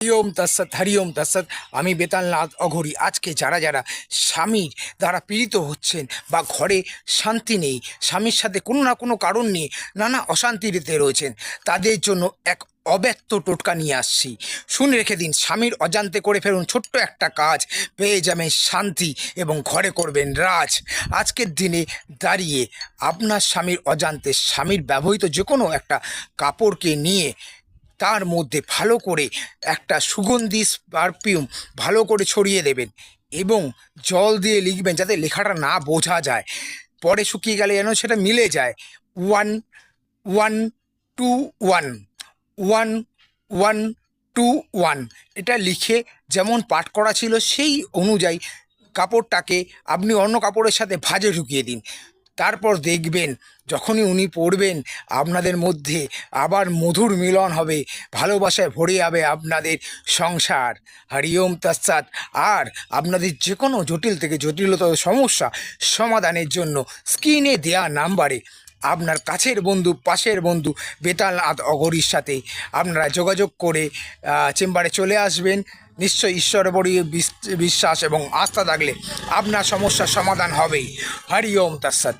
হরিওম তৎসৎ হরিওম তৎসৎ। আমি বেতালনাথ অঘোরী। আজকে যারা যারা স্বামীর দ্বারা পীড়িত হচ্ছেন বা ঘরে শান্তি নেই, স্বামীর সাথে কোনো না কোনো কারণ নিয়ে নানা অশান্তিতে রয়েছেন, তাদের জন্য এক অব্যক্ত টোটকা নিয়ে আসছি। শুনে রেখে দিন, স্বামীর অজান্তে করে ফেলুন ছোট্ট একটা কাজ, পেয়ে যাবেন শান্তি এবং ঘরে করবেন রাজ। আজকের দিনে দাঁড়িয়ে আপনার স্বামীর অজান্তে স্বামীর ব্যবহৃত যে কোনো একটা কাপড়কে নিয়ে তার মধ্যে ভালো করে একটা সুগন্ধি পারফিউম ভালো করে ছড়িয়ে দেবেন এবং জল দিয়ে লিখবেন যাতে লেখাটা না বোঝা যায়, পরে শুকিয়ে গেলে যেন সেটা মিলে যায়। 1 1 2 1, 1 1 2 1, এটা লিখে যেমন পাঠ করা ছিল সেই অনুযায়ী কাপড়টাকে আপনি অন্য কাপড়ের সাথে ভাঁজে ঢুকিয়ে দিন। তারপর দেখবেন যখনই উনি পড়বেন আপনাদের মধ্যে আবার মধুর মিলন হবে, ভালোবাসায় ভরে যাবে আপনাদের সংসার। হরিওম তৎসৎ। আর আপনাদের যে কোনো জটিল থেকে জটিলতর সমস্যা সমাধানের জন্য স্ক্রিনে দেওয়া নাম্বারে আপনার কাছের বন্ধু, পাশের বন্ধু বেতালনাথ অঘোরীর সাথে আপনারা যোগাযোগ করে চেম্বারে চলে আসবেন। নিশ্চয়ই ঈশ্বরের বড় বিশ্বাস এবং আস্থা থাকলে আপনার সমস্যার সমাধান হবেই। হরি ওম তৎসৎ।